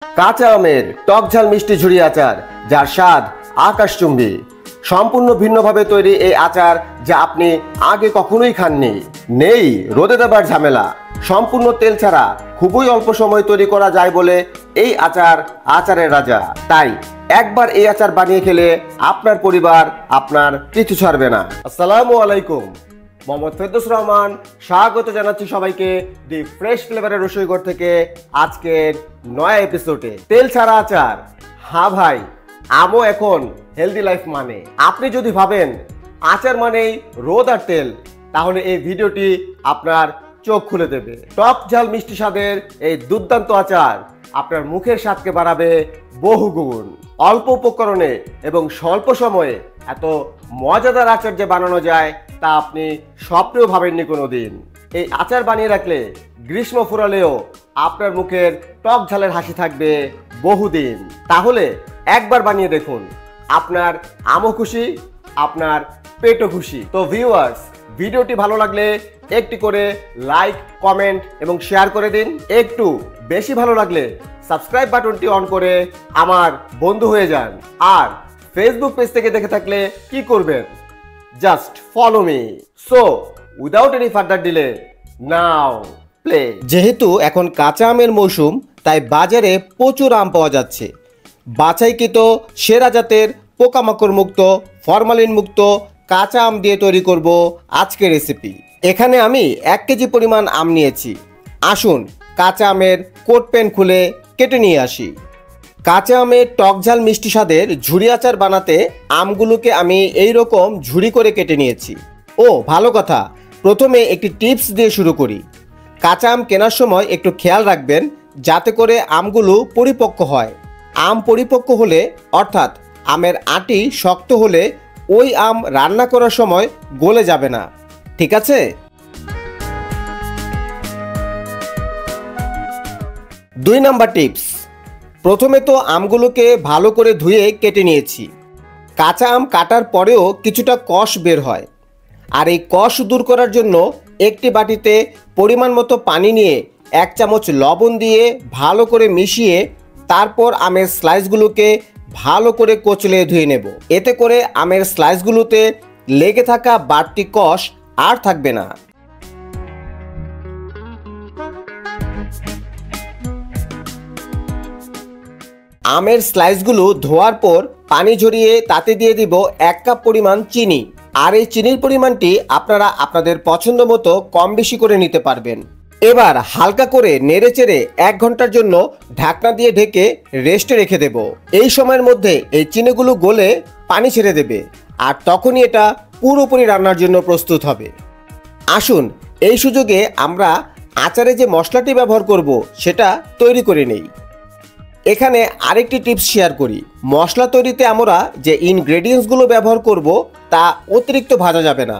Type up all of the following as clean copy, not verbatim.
কাঁচা আমের টক ঝাল মিষ্টি ঝুরি আচার, যার স্বাদ আকাশচুম্বী। সম্পূর্ণ ভিন্নভাবে তৈরি এই আচার, যা আপনি আগে কখনোই খাননি। নেই রোদে দেবার ঝামেলা, সম্পূর্ণ তেল ছাড়া খুবই অল্প সময় তৈরি করা যায় বলে এই আচার আচারের রাজা। তাই একবার এই আচার বানিয়ে খেলে আপনার পরিবার আপনার পিছু ছাড়বে না। আসসালামু আলাইকুম, মোহাম্মদ ফেরদৌস রহমান স্বাগত জানাচ্ছি সবাইকে দি ফ্রেশ ফ্লেভারের রসইঘর থেকে আজকের নয়া এপিসোডে। তেল ছাড়া আচার, হ্যাঁ ভাই, আমও এখন হেলদি লাইফ মানে। আপনি যদি ভাবেন আচার মানেই রোদ আর তেল, তাহলে এই ভিডিওটি আপনার চোখ খুলে দেবে। টক ঝাল মিষ্টি স্বাদের এই দুর্দান্ত আচার আপনার মুখের স্বাদকে বাড়াবে বহুগুণ। অল্প উপকরণে এবং স্বল্প সময়ে এত মজাদার আচার যে বানানো যায় তা আপনি স্বপ্নেও ভাবেননি কোনোদিন। এই আচার বানিয়ে রাখলে গ্রীষ্ম ফুরালেও আপনার মুখের টক ঝালের হাসি থাকবে বহুদিন। তাহলে একবার বানিয়ে দেখুন, আপনার আমও খুশি, আপনার পেটও খুশি। তো ভিউয়ার্স, ভিডিওটি ভালো লাগলে একটি করে লাইক, কমেন্ট এবং শেয়ার করে দিন। একটু বেশি ভালো লাগলে সাবস্ক্রাইব বাটনটি অন করে আমার বন্ধু হয়ে যান। আর ফেসবুক পেজ থেকে দেখে থাকলে কি করবেন, just follow me. So without any further delay, নাও প্লে। যেহেতু এখন কাঁচা আমের মৌসুম, তাই বাজারে প্রচুর আম পাওয়া যাচ্ছে। বাছাইকৃত সেরা জাতের পোকামাকড় মুক্ত, ফরমালিন মুক্ত কাঁচা আম দিয়ে তৈরি করব আজকের রেসিপি। এখানে আমি 1 কেজি পরিমাণ আম নিয়েছি। আসুন কাঁচা আমের কোট পেন খুলে কেটে নিয়ে আসি। কাঁচা আমের টক ঝাল মিষ্টি স্বাদের ঝুরি আচার বানাতে আমগুলোকে আমি এই রকম ঝুরি করে কেটে নিয়েছি। ও ভালো কথা, প্রথমে একটি টিপস দিয়ে শুরু করি। কাঁচা আম কেনার সময় একটু খেয়াল রাখবেন যাতে করে আমগুলো পরিপক্ক হয়। আম পরিপক্ক হলে, অর্থাৎ আমের আঁটি শক্ত হলে, ওই আম রান্না করার সময় গলে যাবে না, ঠিক আছে? দুই নাম্বার টিপস, প্রথমে তো আমগুলোকে ভালো করে ধুয়ে কেটে নিয়েছি। কাঁচা আম কাটার পরেও কিছুটা কষ বের হয়, আর এই কষ দূর করার জন্য একটি বাটিতে পরিমাণ মতো পানি নিয়ে 1 চামচ লবণ দিয়ে ভালো করে মিশিয়ে তারপর আমের স্লাইসগুলোকে ভালো করে কচলে ধুয়ে নেব। এতে করে আমের স্লাইসগুলোতে লেগে থাকা বাড়তি কষ আর থাকবে না। আমের স্লাইসগুলো ধোয়ার পর পানি ঝরিয়ে তাতে দিয়ে দিব 1 কাপ পরিমাণ চিনি। আর এই চিনির পরিমাণটি আপনারা আপনাদের পছন্দ মতো কম বেশি করে নিতে পারবেন। এবার হালকা করে নেড়েচেড়ে 1 ঘন্টার জন্য ঢাকনা দিয়ে ঢেকে রেস্টে রেখে দেব। এই সময়ের মধ্যে এই চিনিগুলো গলে পানি ছেড়ে দেবে, আর তখনই এটা পুরোপুরি রান্নার জন্য প্রস্তুত হবে। আসুন এই সুযোগে আমরা আচারে যে মশলাটি ব্যবহার করব সেটা তৈরি করে নেই। এখানে আরেকটি টিপস শেয়ার করি। মশলা তৈরিতে আমরা যে ইনগ্রেডিয়েন্টসগুলো ব্যবহার করব তা অতিরিক্ত ভাজা যাবে না,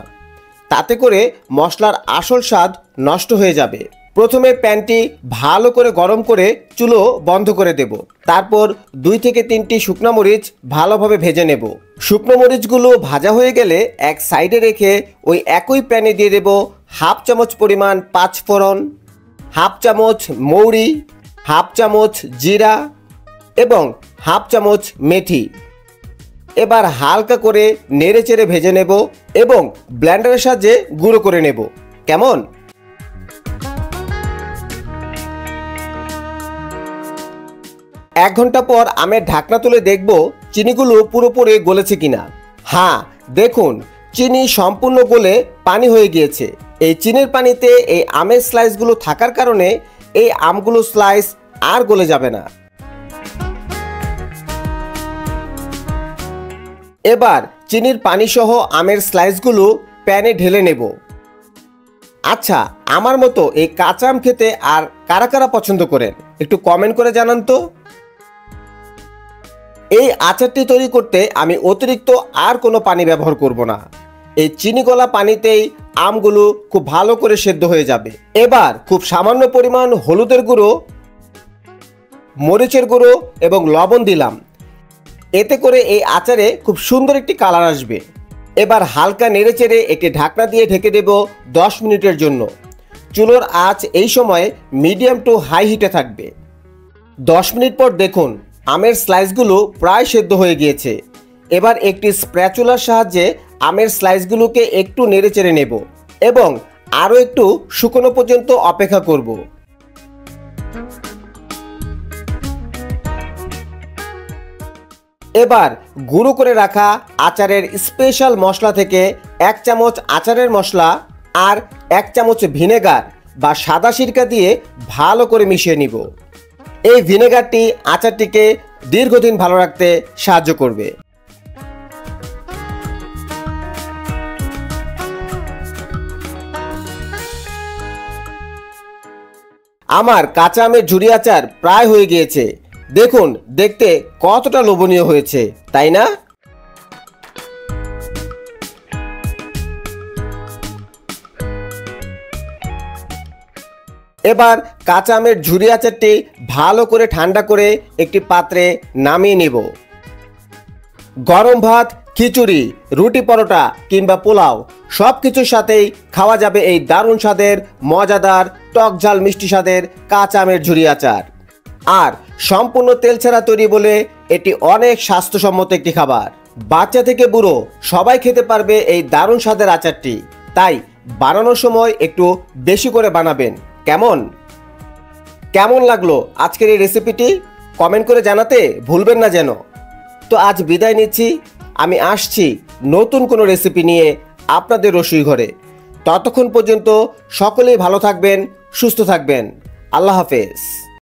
তাতে করে মশলার আসল স্বাদ নষ্ট হয়ে যাবে। প্রথমে প্যানটি ভালো করে গরম করে চুলো বন্ধ করে দেব। তারপর 2 থেকে 3টি শুকনো মরিচ ভালোভাবে ভেজে নেব। শুকনো মরিচগুলো ভাজা হয়ে গেলে এক সাইডে রেখে ওই একই প্যানে দিয়ে দেব 1/2 চামচ পরিমাণ 5 ফোড়ন, 1/2 চামচ মৌরি, 1/2 চামচ জিরা এবং 1/2 চামচ মেথি। এবার হালকা করে নেড়েচেড়ে ভেজে নেব এবং ব্লেন্ডারের সাহায্যে গুঁড়ো করে নেব। কেমন? এক ঘন্টা পর আমের ঢাকনা তুলে দেখব চিনিগুলো পুরোপুরি গলেছে কিনা। হ্যাঁ, দেখুন চিনি সম্পূর্ণ গলে পানি হয়ে গিয়েছে। এই চিনির পানিতে এই আমের স্লাইসগুলো থাকার কারণে এই আমগুলো স্লাইস আর গলে যাবে না। এবার চিনির পানি সহ আমের স্লাইসগুলো প্যানে ঢেলে নেব। আচ্ছা, আমার মতো এই কাঁচা আম খেতে আর কারা কারা পছন্দ করেন একটু কমেন্ট করে জানান তো। এই আচারটি তৈরি করতে আমি অতিরিক্ত আর কোনো পানি ব্যবহার করব না। এই চিনি গলা পানিতেই আমগুলো খুব ভালো করে সেদ্ধ হয়ে যাবে। এবার খুব সামান্য পরিমাণ হলুদের গুঁড়ো, মরিচের গুঁড়ো এবং লবণ দিলাম। এতে করে এই আচারে খুব সুন্দর একটি কালার আসবে। এবার হালকা নেড়েচেড়ে একটি ঢাকনা দিয়ে ঢেকে দেব 10 মিনিটের জন্য। চুলোর আঁচ এই সময় মিডিয়াম টু হাই হিটে থাকবে। 10 মিনিট পর দেখুন আমের স্লাইসগুলো প্রায় সেদ্ধ হয়ে গিয়েছে। এবার একটি স্প্যাচুলার সাহায্যে আমের স্লাইসগুলোকে একটু নেড়েচেড়ে নেব এবং আরও একটু শুকনো পর্যন্ত অপেক্ষা করব। এবার গুঁড়ো করে রাখা আচারের স্পেশাল মশলা থেকে 1 চামচ আচারের মশলা আর 1 চামচ ভিনেগার বা সাদা সিরকা দিয়ে ভালো করে মিশিয়ে নিব। এই ভিনেগারটি আচারটিকে দীর্ঘদিন ভালো রাখতে সাহায্য করবে। আমার কাঁচা আমের ঝুরি আচার প্রায় হয়ে গিয়েছে। দেখুন দেখতে কতটা লোভনীয় হয়েছে, তাই না? এবার কাঁচা আমের ঝুরি আচারটি ভালো করে ঠান্ডা করে একটি পাত্রে নামিয়ে নেব। গরম ভাত, খিচুড়ি, রুটি, পরোটা কিংবা পোলাও সব কিছুর সাথেই খাওয়া যাবে এই দারুণ স্বাদের মজাদার টক ঝাল মিষ্টি স্বাদের কাঁচা আমের ঝুরি আচার। আর সম্পূর্ণ তেল ছাড়া তৈরি বলে এটি অনেক স্বাস্থ্যসম্মত একটি খাবার। বাচ্চা থেকে বুড়ো সবাই খেতে পারবে এই দারুণ স্বাদের আচারটি। তাই বানানোর সময় একটু বেশি করে বানাবেন। কেমন লাগলো আজকের এই রেসিপিটি কমেন্ট করে জানাতে ভুলবেন না যেন। তো আজ বিদায় নিচ্ছি, আমি আসছি নতুন কোনো রেসিপি নিয়ে আপনাদের রসুই ঘরে। ততক্ষণ পর্যন্ত সকলেই ভালো থাকবেন, সুস্থ থাকবেন। আল্লাহ হাফেজ।